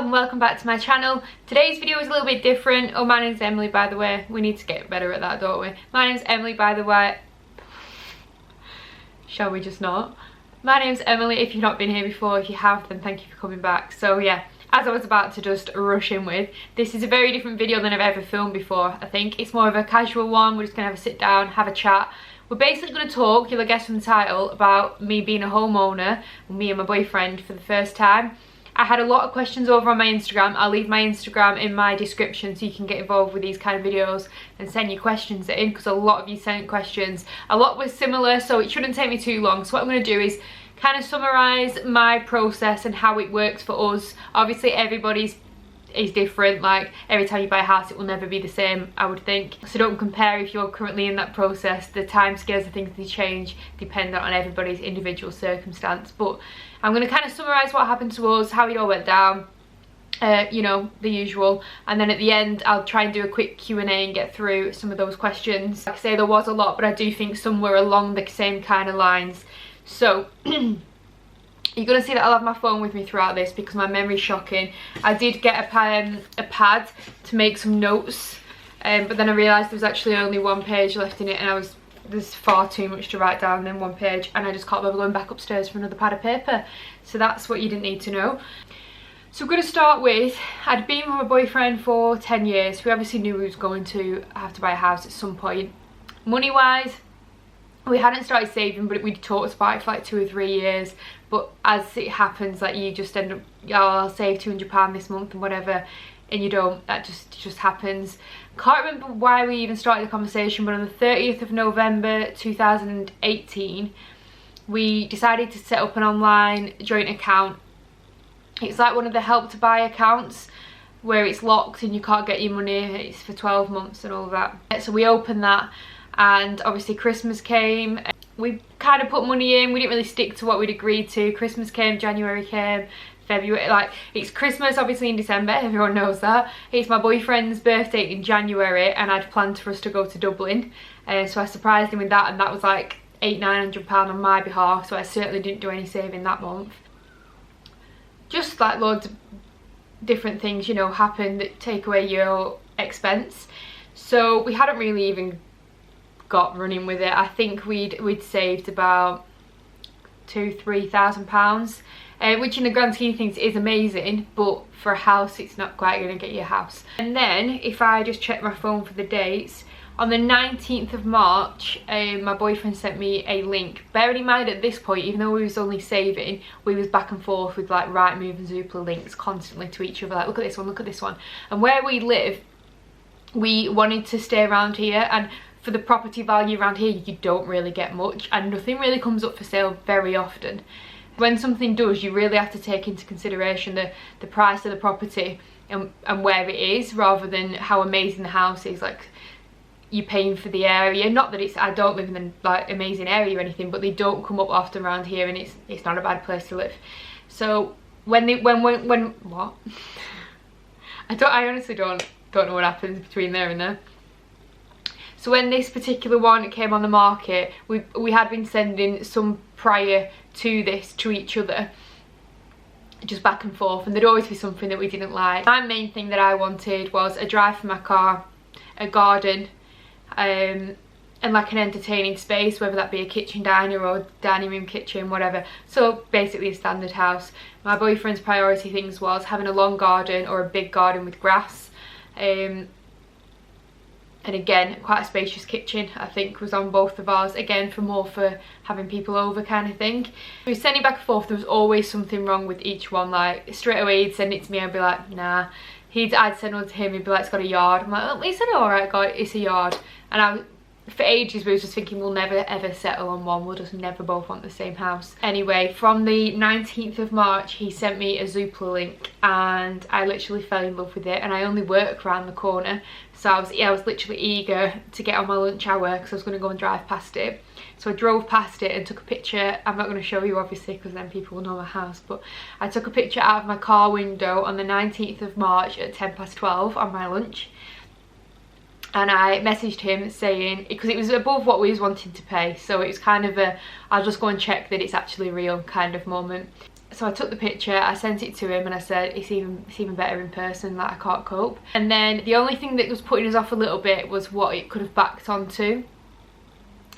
Hello and welcome back to my channel. Today's video is a little bit different. Oh, my name's Emily, by the way. We need to get better at that, don't we? My name's Emily, by the way. Shall we just not? My name's Emily. If you've not been here before, if you have, then thank you for coming back. So yeah, as I was about to just rush in with, this is a very different video than I've ever filmed before. I think it's more of a casual one. We're just gonna have a sit down, have a chat. We're basically going to talk, you'll guess from the title, about me being a homeowner, me and my boyfriend for the first time. I had a lot of questions over on my Instagram. I'll leave my Instagram in my description so you can get involved with these kind of videos and send your questions in, because a lot of you sent questions. A lot were similar, so it shouldn't take me too long. So what I'm going to do is kind of summarise my process and how it works for us. Obviously everybody's is different, like every time you buy a house it will never be the same, I would think, so don't compare if you're currently in that process. The time scales of things, they change depending on everybody's individual circumstance, but I'm going to kind of summarise what happened to us, how it all went down, you know, the usual, and then at the end I'll try and do a quick Q&A and get through some of those questions. Like I say, there was a lot, but I do think some were along the same kind of lines. So you're going to see that I'll have my phone with me throughout this because my memory's shocking. I did get a pad to make some notes, but then I realised there was actually only one page left in it, and there's far too much to write down in one page, and I just can't bother going back upstairs for another pad of paper. So that's what you didn't need to know. So we're going to start with, I'd been with my boyfriend for 10 years. We obviously knew we was going to have to buy a house at some point. Money wise, we hadn't started saving, but we'd talked about it for like 2 or 3 years. But as it happens, like you just end up, oh, I'll save £200 this month and whatever, and you don't. That just happens. Can't remember why we even started the conversation, but on the 30th of November 2018, we decided to set up an online joint account. It's like one of the Help to Buy accounts where it's locked and you can't get your money. It's for 12 months and all of that. So we opened that, and obviously Christmas came. We kind of put money in. We didn't really stick to what we'd agreed to. Christmas came, January came, February, like it's Christmas obviously in December, everyone knows that. It's my boyfriend's birthday in January, and I'd planned for us to go to Dublin, so I surprised him with that, and that was like £800–900 on my behalf, so I certainly didn't do any saving that month. Just like loads of different things, you know, happen that take away your expense. So we hadn't really even got running with it. I think we'd saved about £2–3,000, which in the grand scheme of things is amazing, but for a house it's not quite going to get you a house. And then if I just check my phone for the dates, on the 19th of March my boyfriend sent me a link. Bearing in mind at this point, even though we was only saving, we was back and forth with like Rightmove and Zoopla links constantly to each other, like look at this one, look at this one. And where we live, we wanted to stay around here, and for the property value around here you don't really get much, and nothing really comes up for sale very often. When something does, you really have to take into consideration the price of the property and where it is, rather than how amazing the house is. Like, you're paying for the area. Not that I don't live in an like amazing area or anything, but they don't come up often around here, and it's not a bad place to live. So when what? I honestly don't know what happens between there and there. So when this particular one came on the market, we had been sending some prior to this to each other, just back and forth, and there'd always be something that we didn't like. My main thing that I wanted was a drive for my car, a garden, and like an entertaining space, whether that be a kitchen diner or dining room kitchen, whatever. So basically a standard house. My boyfriend's priority things was having a long garden or a big garden with grass, and again quite a spacious kitchen I think was on both of ours, again for having people over kind of thing. We were sending back and forth. There was always something wrong with each one. Like straight away he'd send it to me, I'd be like nah. I'd send one to him, he'd be like it's got a yard. I'm like, oh, it's an alright guy, it's a yard. And for ages we were just thinking we'll never ever settle on one, we'll just never both want the same house. Anyway, from the 19th of March he sent me a Zoopla link, and I literally fell in love with it. And I only work around the corner, so I was literally eager to get on my lunch hour because I was going to go and drive past it. So I drove past it and took a picture. I'm not going to show you obviously because then people will know my house, but I took a picture out of my car window on the 19th of March at 12:10 on my lunch. And I messaged him saying, because it was above what we was wanting to pay, so it was kind of a I'll just go and check that it's actually real kind of moment. So I took the picture, I sent it to him, and I said, it's even better in person, like I can't cope. And then the only thing that was putting us off a little bit was what it could have backed onto.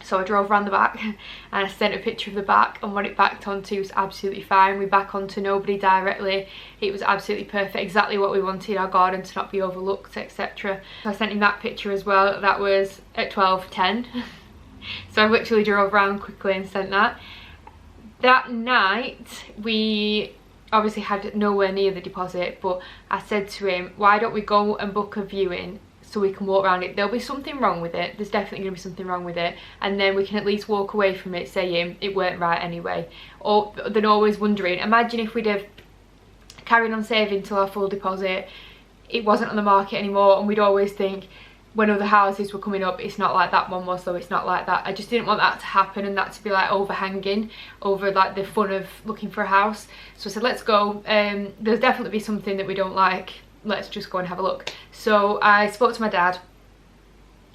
So I drove around the back and I sent a picture of the back, and what it backed onto was absolutely fine. We back onto nobody directly. It was absolutely perfect, exactly what we wanted, our garden to not be overlooked, etc. So I sent him that picture as well. That was at 12:10. So I literally drove around quickly and sent that. That night we obviously had nowhere near the deposit, but I said to him, why don't we go and book a viewing so we can walk around it? There'll be something wrong with it, there's definitely going to be something wrong with it, and then we can at least walk away from it saying it weren't right anyway. Or then always wondering, imagine if we'd have carried on saving till our full deposit, it wasn't on the market anymore, and we'd always think when other houses were coming up, it's not like that one was, though, it's not like that. I just didn't want that to happen and that to be like overhanging over like the fun of looking for a house. So I said, let's go. There's definitely be something that we don't like, let's just go and have a look. So I spoke to my dad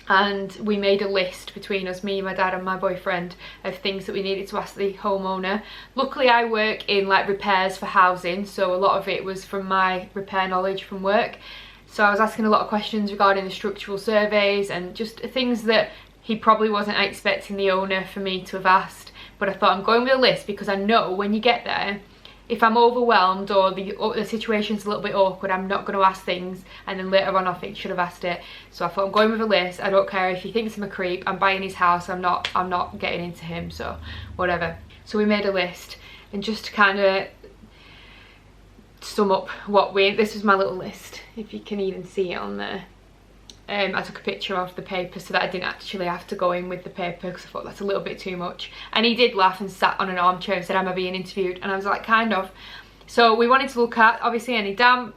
and we made a list between us, me, my dad and my boyfriend, of things that we needed to ask the homeowner. Luckily I work in like repairs for housing, so a lot of it was from my repair knowledge from work. So I was asking a lot of questions regarding the structural surveys and just things that he probably wasn't expecting the owner for me to have asked. But I thought, I'm going with a list because I know when you get there, if I'm overwhelmed or the situation's a little bit awkward, I'm not going to ask things and then later on I think I should have asked it. So I thought, I'm going with a list. I don't care if he thinks I'm a creep, I'm buying his house, I'm not getting into him, so whatever. So we made a list, and just to kind of sum up this was my little list, if you can even see it on there. I took a picture of the paper so that I didn't actually have to go in with the paper because I thought that's a little bit too much. And he did laugh and sat on an armchair and said, am I being interviewed? And I was like, kind of. So we wanted to look at obviously any damp.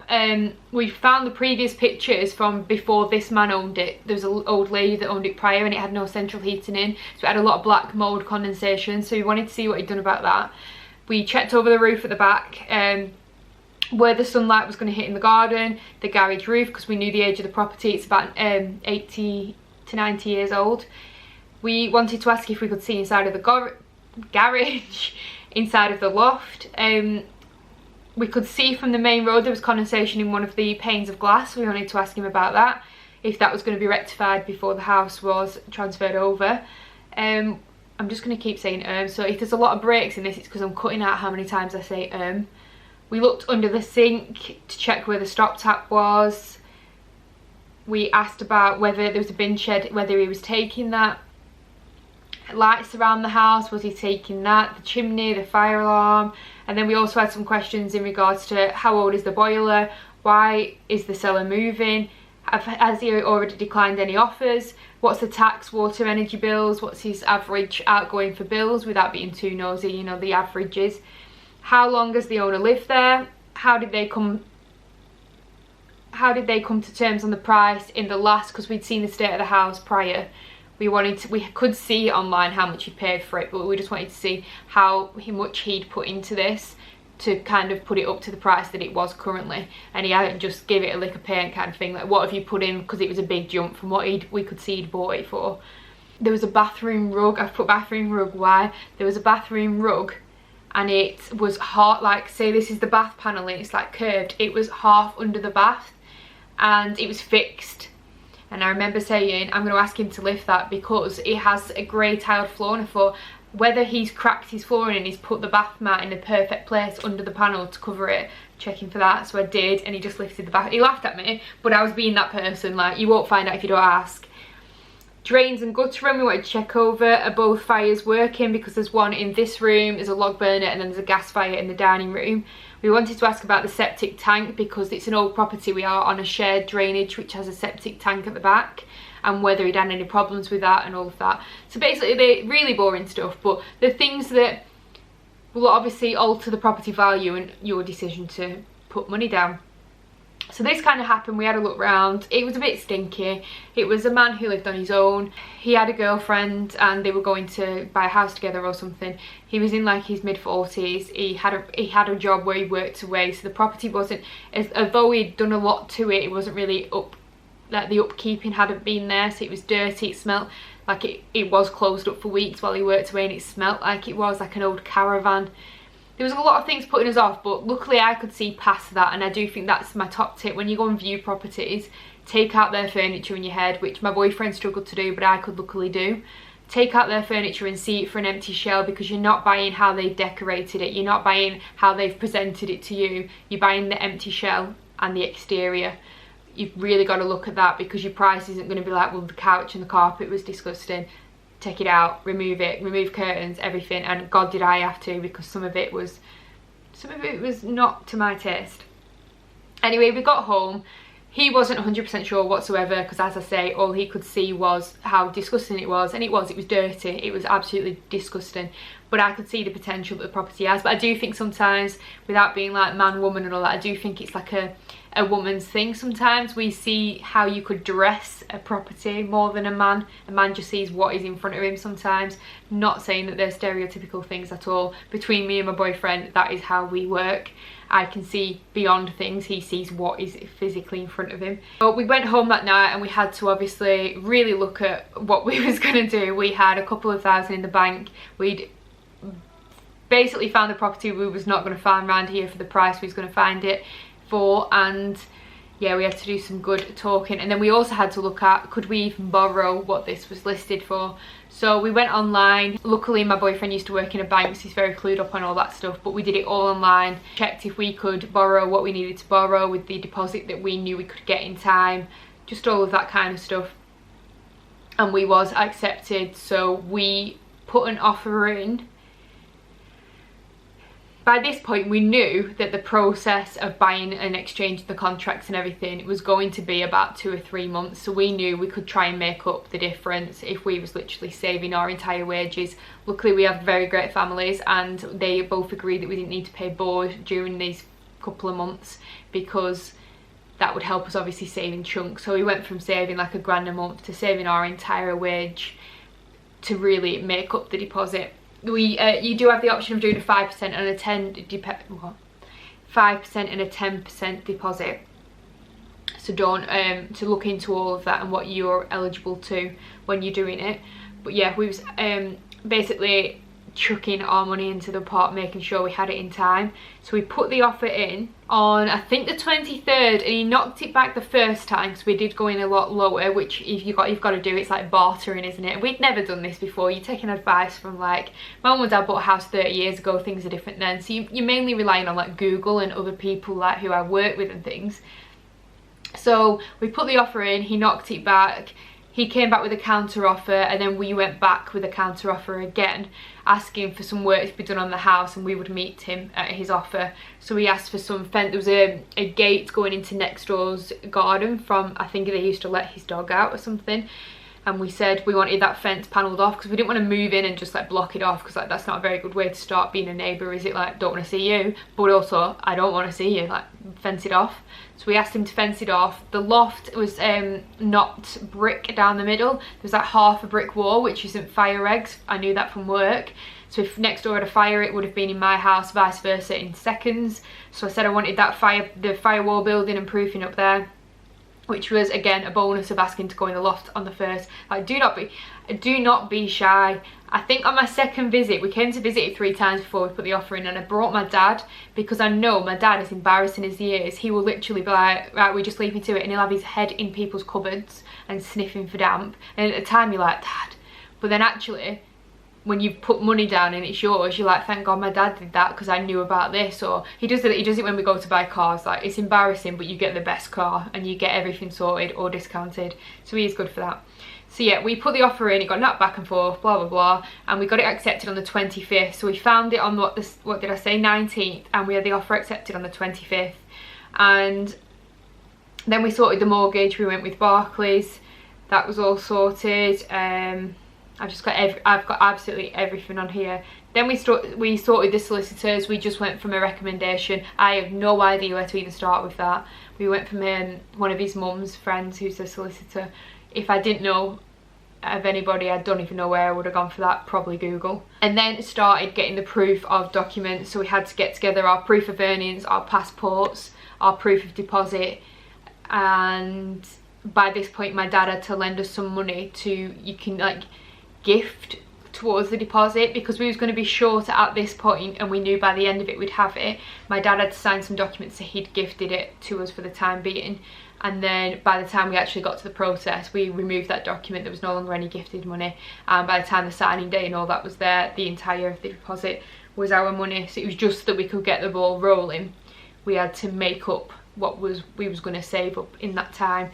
We found the previous pictures from before this man owned it. There was an old lady that owned it prior and it had no central heating in, so it had a lot of black mould condensation, so we wanted to see what he'd done about that. We checked over the roof at the back, where the sunlight was going to hit in the garden, the garage roof, because we knew the age of the property. It's about 80 to 90 years old. We wanted to ask if we could see inside of the garage, inside of the loft. We could see from the main road there was condensation in one of the panes of glass. We wanted to ask him about that, if that was going to be rectified before the house was transferred over. I'm just going to keep saying so if there's a lot of breaks in this, it's because I'm cutting out how many times I say We looked under the sink to check where the stop tap was. We asked about whether there was a bin shed, whether he was taking that. Lights around the house, was he taking that? The chimney, the fire alarm. And then we also had some questions in regards to how old is the boiler? Why is the seller moving? Has he already declined any offers? What's the tax, water, energy bills? What's his average outgoing for bills, without being too nosy, you know, the averages. How long has the owner lived there? How did they come to terms on the price in the last, because we'd seen the state of the house prior. We could see online how much he paid for it, but we just wanted to see how much he'd put into this to kind of put it up to the price that it was currently, and he hadn't just give it a lick of paint kind of thing, like what have you put in, because it was a big jump from what we could see he'd bought it for. There was a bathroom rug. I've put bathroom rug, why? There was a bathroom rug and it was half, like, say this is the bath panel and it's like curved, it was half under the bath and it was fixed. And I remember saying, I'm going to ask him to lift that because it has a grey tiled floor, and I thought whether he's cracked his flooring and he's put the bath mat in the perfect place under the panel to cover it, checking for that. So I did, and he just lifted the bath. He laughed at me, but I was being that person, like, you won't find out if you don't ask. Drains and gutter room, we wanted to check over, are both fires working, because there's one in this room, there's a log burner, and then there's a gas fire in the dining room. We wanted to ask about the septic tank because it's an old property, we are on a shared drainage which has a septic tank at the back, and whether he'd had any problems with that and all of that. So basically they're really boring stuff, but the things that will obviously alter the property value and your decision to put money down. So this kind of happened, we had a look round, it was a bit stinky. It was a man who lived on his own, he had a girlfriend and they were going to buy a house together or something. He was in like his mid-40s, he had a job where he worked away, so the property wasn't, although he'd done a lot to it, it wasn't really up, like the upkeeping hadn't been there, so it was dirty, it smelt like it was closed up for weeks while he worked away, and it smelt like it was like an old caravan. there was a lot of things putting us off, but luckily I could see past that, and I do think that's my top tip when you go and view properties. Take out their furniture in your head, which my boyfriend struggled to do, but I could luckily do. Take out their furniture and see it for an empty shell, because you're not buying how they've decorated it, you're not buying how they've presented it to you, you're buying the empty shell and the exterior. You've really got to look at that, because your price isn't going to be like, well, the couch and the carpet was disgusting, take it out, remove it, remove curtains, everything. And God, did I have to, because some of it was not to my taste. Anyway, we got home. He wasn't 100% sure whatsoever, because as I say, all he could see was how disgusting it was, and it was dirty, it was absolutely disgusting. But I could see the potential that the property has. But I do think sometimes, without being like man, woman and all that, I do think it's like a woman's thing. Sometimes we see how you could dress a property more than a man. A man just sees what is in front of him sometimes. Not saying that they're stereotypical things at all. Between me and my boyfriend, that is how we work. I can see beyond things, he sees what is physically in front of him. But we went home that night and we had to obviously really look at what we was going to do. We had a couple of thousand in the bank. We'd basically found the property we was not going to find around here for the price we was going to find it for, and yeah, we had to do some good talking. And then we also had to look at, could we even borrow what this was listed for? So we went online. Luckily my boyfriend used to work in a bank, so he's very clued up on all that stuff, but we did it all online, checked if we could borrow what we needed to borrow with the deposit that we knew we could get in time, just all of that kind of stuff. And we was accepted, so we put an offer in. By this point we knew that the process of buying and exchanging the contracts and everything was going to be about 2 or 3 months, so we knew we could try and make up the difference if we was literally saving our entire wages. Luckily we have very great families, and they both agreed that we didn't need to pay board during these couple of months, because that would help us obviously save in chunks. So we went from saving like £1 a month to saving our entire wage to really make up the deposit. You do have the option of doing a 5% and a 10% deposit. So don't to look into all of that and what you're eligible to when you're doing it. But yeah, we was basically chucking our money into the pot, making sure we had it in time. So we put the offer in on, I think, the 23rd, and he knocked it back the first time, because we did go in a lot lower, which if you've got to do, it's like bartering, isn't it? We'd never done this before. You're taking advice from, like, my mum and dad bought a house 30 years ago, things are different then, so you're mainly relying on like Google and other people like who I work with and things. So we put the offer in, he knocked it back. He came back with a counter offer, and then we went back with a counter offer again, asking for some work to be done on the house, and we would meet him at his offer. So we asked for some fence. There was a gate going into next door's garden from, I think they used to let his dog out or something. And we said we wanted that fence panelled off, because we didn't want to move in and just like block it off, because like that's not a very good way to start being a neighbour, is it? Like, don't want to see you, but also I don't want to see you, like, fence it off. So we asked him to fence it off. The loft was not brick down the middle. There's like half a brick wall, which isn't fire eggs. I knew that from work. So if next door had a fire, it would have been in my house, vice versa, in seconds. So I said I wanted that the firewall building and proofing up there, which was again a bonus of asking to go in the loft on the first. Like, do not be shy. I think on my second visit, we came to visit it 3 times before we put the offer in, and I brought my dad, because I know my dad, as embarrassing as he is, he will literally be like, right, we just leave me to it, and he'll have his head in people's cupboards and sniffing for damp. And at the time you're like, Dad, but then actually when you've put money down and it's yours, you're like, thank God my dad did that, because I knew about this. Or he does it when we go to buy cars. Like, it's embarrassing, but you get the best car and you get everything sorted or discounted, so he is good for that. So yeah, we put the offer in, it got knocked back and forth, blah blah blah, and we got it accepted on the 25th. So we found it on what did I say, 19th, and we had the offer accepted on the 25th. And then we sorted the mortgage. We went with Barclays, that was all sorted. I've got absolutely everything on here. Then we sorted the solicitors. We just went from a recommendation. I have no idea where to even start with that. We went from one of his mum's friends who's a solicitor. If I didn't know of anybody, I don't even know where I would have gone for that, probably Google. And then started getting the proof of documents. So we had to get together our proof of earnings, our passports, our proof of deposit, and by this point my dad had to lend us some money to, you can like gift towards the deposit because we was going to be short at this point, and we knew by the end of it we'd have it. My dad had to sign some documents that he'd gifted it to us for the time being, and then by the time we actually got to the process, we removed that document. There was no longer any gifted money, and by the time the signing day and all that was there, the entire of the deposit was our money. So it was just that we could get the ball rolling. We had to make up what we was going to save up in that time.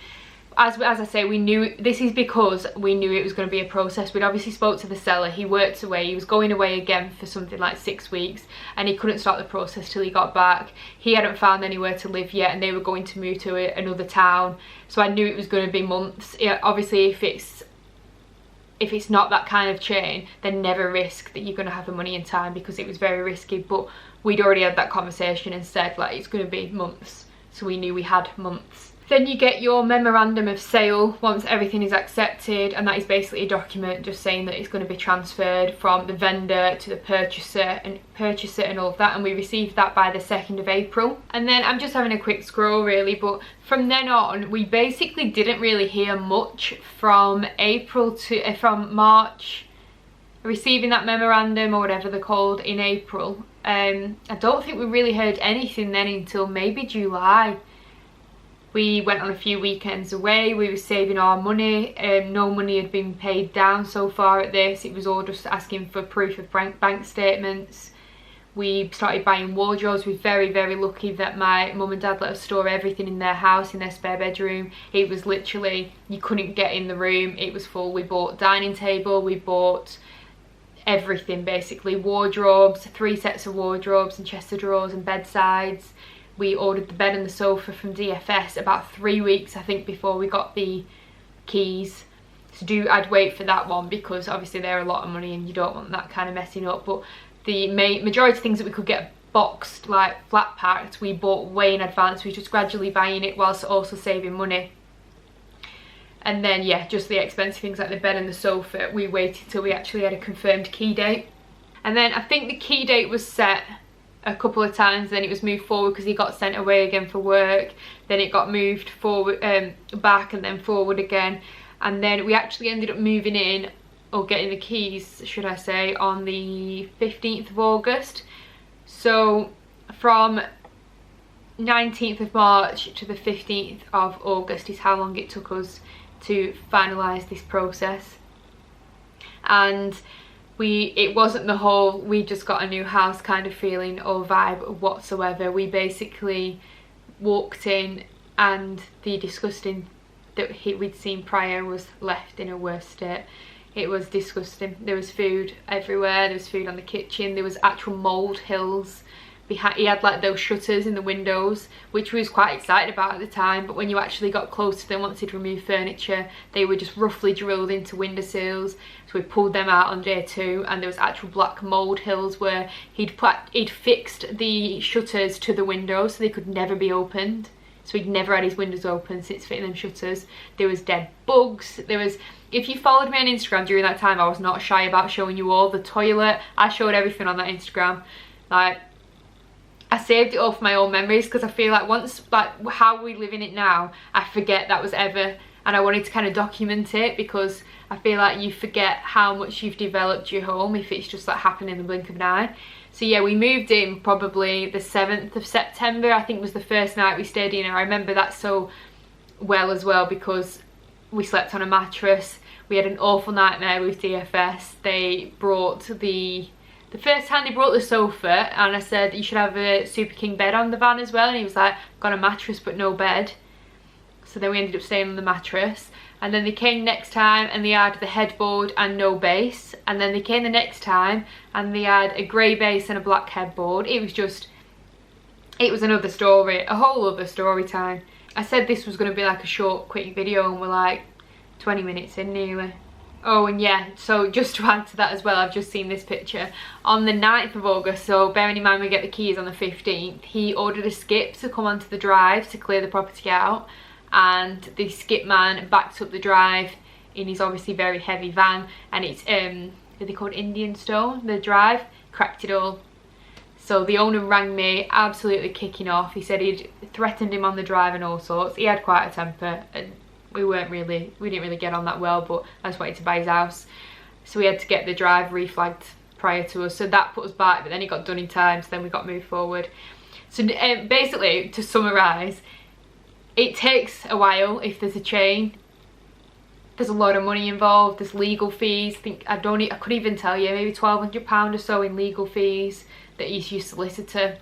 As I say, we knew, this is because we knew it was going to be a process. We'd obviously spoke to the seller, he worked away, he was going away again for something like 6 weeks, and he couldn't start the process till he got back. He hadn't found anywhere to live yet, and they were going to move to another town, so I knew it was going to be months. Obviously if it's not that kind of chain, then never risk that you're going to have the money in time, because it was very risky. But we'd already had that conversation and said like it's going to be months, so we knew we had months. Then you get your memorandum of sale once everything is accepted, and that is basically a document just saying that it's going to be transferred from the vendor to the purchaser and all of that, and we received that by the 2nd of April. And then I'm just having a quick scroll really, but from then on we basically didn't really hear much from from March, receiving that memorandum or whatever they're called in April. I don't think we really heard anything then until maybe July. We went on a few weekends away, we were saving our money, no money had been paid down so far at this, it was all just asking for proof of bank statements. We started buying wardrobes. We're very, very lucky that my mum and dad let us store everything in their house, in their spare bedroom. It was literally, you couldn't get in the room, it was full. We bought dining table, we bought everything basically, wardrobes, 3 sets of wardrobes and chest of drawers and bedsides. We ordered the bed and the sofa from DFS about 3 weeks, I think, before we got the keys. So I'd wait for that one because obviously they're a lot of money and you don't want that kind of messing up. But the majority of things that we could get boxed, like flat packed, we bought way in advance. We were just gradually buying it whilst also saving money. And then yeah, just the expensive things like the bed and the sofa, we waited till we actually had a confirmed key date. And then I think the key date was set a couple of times, then it was moved forward because he got sent away again for work, then it got moved forward, back and then forward again, and then we actually ended up moving in, or getting the keys should I say, on the 15th of August. So from 19th of March to the 15th of August is how long it took us to finalise this process. And it wasn't the whole we just got a new house kind of feeling or vibe whatsoever. We basically walked in and the disgusting that we'd seen prior was left in a worse state. It was disgusting. There was food everywhere, there was food on the kitchen, there was actual mould hills behind. He had like those shutters in the windows, which we was quite excited about at the time, but when you actually got close to them, once he'd removed furniture, they were just roughly drilled into windowsills. So we pulled them out on day 2, and there was actual black mould hills where he'd fixed the shutters to the windows so they could never be opened. So he'd never had his windows open since fitting them shutters. There was dead bugs. There was, if you followed me on Instagram during that time, I was not shy about showing you all. The toilet, I showed everything on that Instagram. Like, I saved it all for my own memories, because I feel like once, like how we live in it now, I forget that was ever, and I wanted to kind of document it because I feel like you forget how much you've developed your home if it's just like happened in the blink of an eye. So yeah, we moved in probably the 7th of September, I think was the first night we stayed in. I remember that so well as well because we slept on a mattress. We had an awful nightmare with DFS. They brought the first time they brought the sofa, and I said you should have a Super King bed on the van as well, and he was like, got a mattress but no bed. So then we ended up staying on the mattress. And then they came next time and they had the headboard and no base, and then they came the next time and they had a grey base and a black headboard. It was another story, a whole other story time. I said this was going to be like a short quick video and we're like 20 minutes in nearly. Oh, and yeah, so just to add to that as well, I've just seen this picture. On the 9th of August, so bearing in mind we get the keys on the 15th, he ordered a skip to come onto the drive to clear the property out, and the skip man backed up the drive in his obviously very heavy van, and it's, are they called Indian stone, the drive, cracked it all. So the owner rang me, absolutely kicking off. He said he'd threatened him on the drive and all sorts. He had quite a temper, and we didn't really get on that well, but I just wanted to buy his house. so we had to get the drive reflagged prior to us, so that put us back, but then it got done in time, so then we got moved forward. So basically, to summarise, it takes a while if there's a chain. There's a lot of money involved, there's legal fees. I couldn't even tell you, maybe £1,200 or so in legal fees that is your solicitor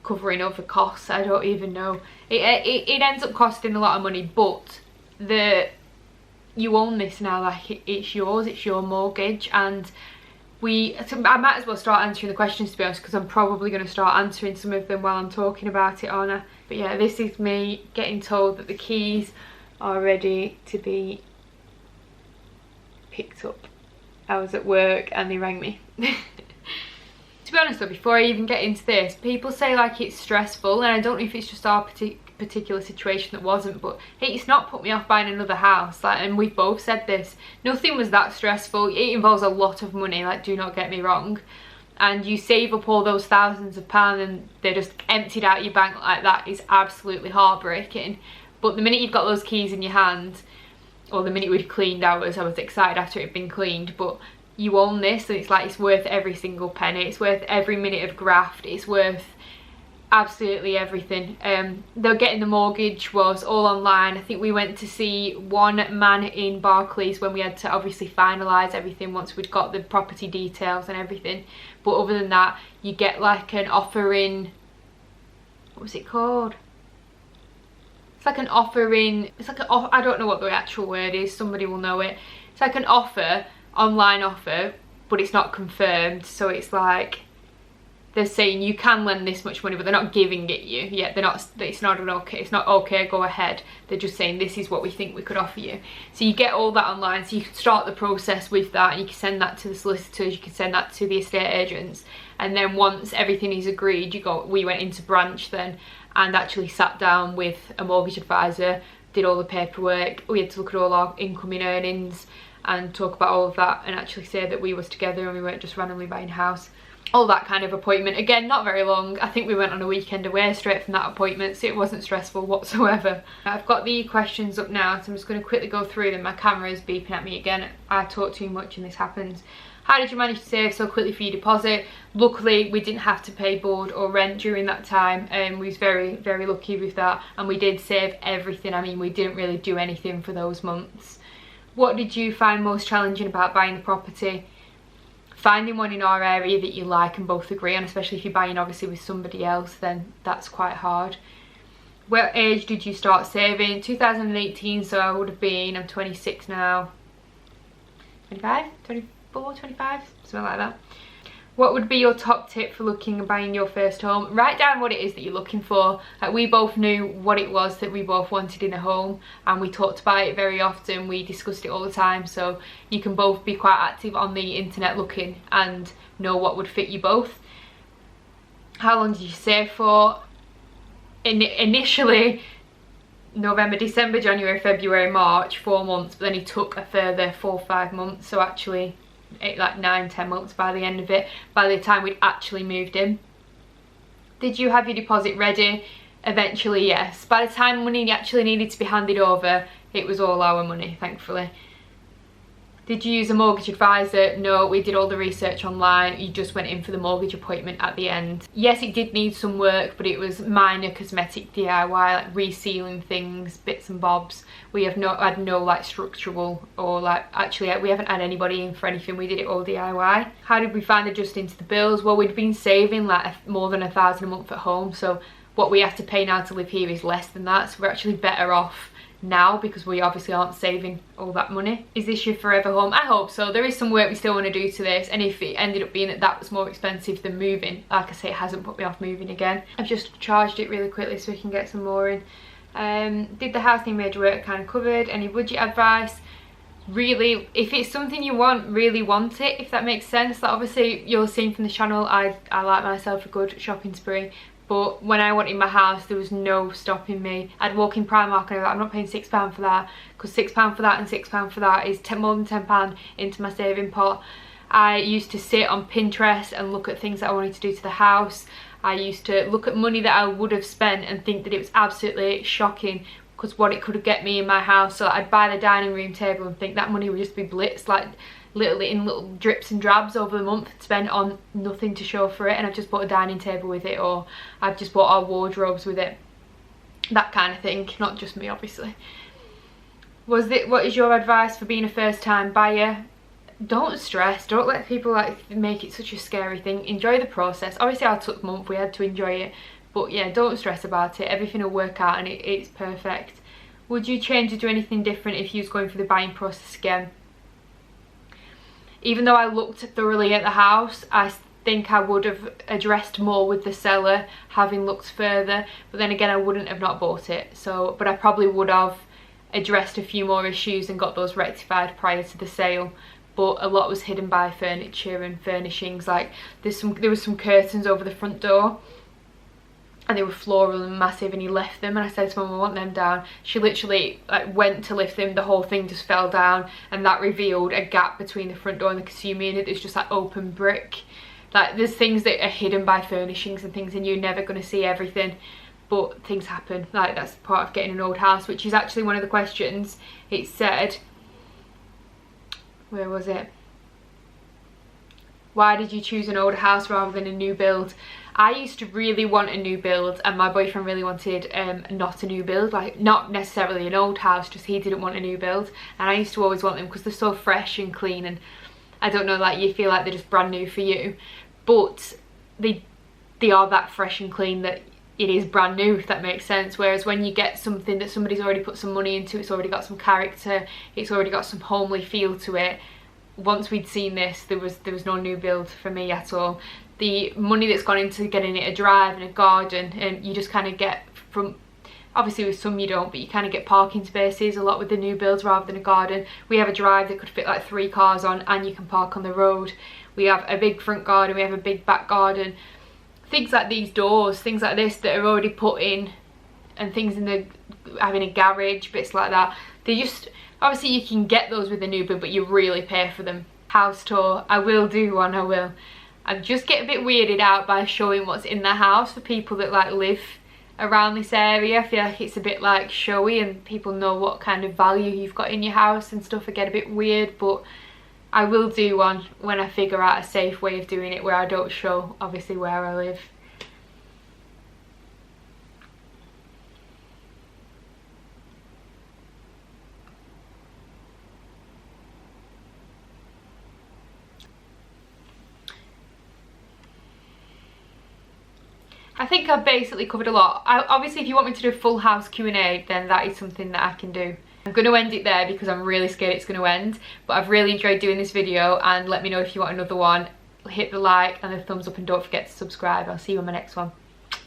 covering other costs. I don't even know. It ends up costing a lot of money, but you own this now, like it's yours, it's your mortgage. And I might as well start answering the questions, to be honest, because I'm probably going to start answering some of them while I'm talking about it, aren't I? But yeah, this is me getting told that the keys are ready to be picked up. I was at work and they rang me. To be honest though, before I even get into this, people say like it's stressful, and I don't know if it's just our particular situation that wasn't, but hey, it's not put me off buying another house, like, and we've both said this, nothing was that stressful. It involves a lot of money, like, do not get me wrong, and you save up all those thousands of pounds and they're just emptied out your bank like that is absolutely heartbreaking. But the minute you've got those keys in your hand, or the minute we'd cleaned ours, I was excited after it had been cleaned, but you own this, and it's like, it's worth every single penny, it's worth every minute of graft, it's worth absolutely everything. Getting the mortgage was all online. I think we went to see one man in Barclays when we had to obviously finalise everything once we'd got the property details and everything, but other than that, you get like an offer in, what was it called? It's like an offer in, it's like I don't know what the actual word is, somebody will know it. It's like an offer, online offer, but it's not confirmed, so it's like they're saying you can lend this much money, but they're not giving it you yet. It's not okay, go ahead. They're just saying this is what we think we could offer you. So you get all that online, so you can start the process with that, and you can send that to the solicitors, you can send that to the estate agents, and then once everything is agreed, we went into branch then and actually sat down with a mortgage advisor, did all the paperwork. We had to look at all our incoming earnings and talk about all of that, and actually say that we was together and we weren't just randomly buying a house. All that kind of appointment. Again, not very long. I think we went on a weekend away straight from that appointment, so it wasn't stressful whatsoever. I've got the questions up now, so I'm just going to quickly go through them. My camera is beeping at me again. I talk too much and this happens. How did you manage to save so quickly for your deposit? Luckily, we didn't have to pay board or rent during that time, and we was very, very lucky with that, and we did save everything. I mean, we didn't really do anything for those months. What did you find most challenging about buying the property? Finding one in our area that you like and both agree on, especially if you're buying obviously with somebody else, then that's quite hard. What age did you start saving? 2018, so I would have been, I'm 26 now, 25, 24, 25, something like that. What would be your top tip for looking and buying your first home? Write down what it is that you're looking for. Like, we both knew what it was that we both wanted in a home, and we talked about it very often. We discussed it all the time, so you can both be quite active on the internet looking and know what would fit you both. How long did you save for? Initially, November, December, January, February, March, 4 months, but then it took a further 4 or 5 months, so actually like 9-10 months by the end of it, by the time we'd actually moved in. Did you have your deposit ready? Eventually, yes. By the time money actually needed to be handed over, it was all our money, thankfully. Did you use a mortgage advisor? No, we did all the research online. You just went in for the mortgage appointment at the end. Yes, it did need some work, but it was minor cosmetic DIY, like resealing things, bits and bobs. We have had no like structural, or like, actually we haven't had anybody in for anything. We did it all DIY. How did we find adjusting to the bills? Well, we'd been saving like more than £1,000 a month at home, so what we have to pay now to live here is less than that, so we're actually better off now because we obviously aren't saving all that money. Is this your forever home? I hope so. There is some work we still want to do to this, and if it ended up being that was more expensive than moving, like I say, it hasn't put me off moving again. I've just charged it really quickly so we can get some more in. Did the house need major work? Kind of covered. Any budget advice? Really, if it's something you want, really want it, if that makes sense. Like, obviously you're seeing from the channel, I like myself a good shopping spree. But when I wanted my house, there was no stopping me. I'd walk in Primark and I'd be like, I'm not paying £6 for that, because £6 for that and £6 for that is more than £10 into my saving pot. I used to sit on Pinterest and look at things that I wanted to do to the house. I used to look at money that I would have spent and think that it was absolutely shocking because what it could get me in my house. So I'd buy the dining room table and think that money would just be blitzed, like little drips and drabs over the month spent on nothing to show for it, and I've just bought a dining table with it, or I've just bought our wardrobes with it, that kind of thing. Not just me, obviously. What is your advice for being a first time buyer? Don't stress, don't let people like make it such a scary thing. Enjoy the process. Obviously I took a month, we had to enjoy it, but yeah, don't stress about it. Everything will work out and it's perfect. Would you change or do anything different if you was going through the buying process again? Even though I looked thoroughly at the house, I think I would have addressed more with the seller, having looked further, but then again I wouldn't have not bought it. So, but I probably would have addressed a few more issues and got those rectified prior to the sale. But a lot was hidden by furniture and furnishings. Like there was some curtains over the front door, and they were floral and massive, and he left them, and I said to Mum, I want them down. She literally like went to lift them, the whole thing just fell down, and that revealed a gap between the front door and the consumer unit. It's just like open brick. Like there's things that are hidden by furnishings and things, and you're never going to see everything, but things happen. Like that's part of getting an old house, which is actually one of the questions. It said, where was it? Why did you choose an older house rather than a new build? I used to really want a new build, and my boyfriend really wanted not a new build, like not necessarily an old house, just he didn't want a new build. And I used to always want them because they're so fresh and clean, and I don't know, like you feel like they're just brand new for you, but they are that fresh and clean that it is brand new, if that makes sense. Whereas when you get something that somebody's already put some money into, it's already got some character, it's already got some homely feel to it. Once we'd seen this, there was no new build for me at all. The money that's gone into getting it a drive and a garden, and you just kind of get from, obviously with some you don't, but you kind of get parking spaces a lot with the new builds rather than a garden. We have a drive that could fit like 3 cars on, and you can park on the road. We have a big front garden, we have a big back garden. Things like these doors, things like this that are already put in, and things in the, having a garage, bits like that, they just, obviously you can get those with a new build, but you really pay for them. House tour, I will do one, I will. I just get a bit weirded out by showing what's in the house for people that like live around this area. I feel like it's a bit like showy, and people know what kind of value you've got in your house and stuff. I get a bit weird, but I will do one when I figure out a safe way of doing it where I don't show obviously where I live. I think I've basically covered a lot. Obviously if you want me to do a full house Q&A, then that is something that I can do. I'm going to end it there because I'm really scared it's going to end, but I've really enjoyed doing this video, and let me know if you want another one. Hit the like and the thumbs up, and don't forget to subscribe. I'll see you on my next one.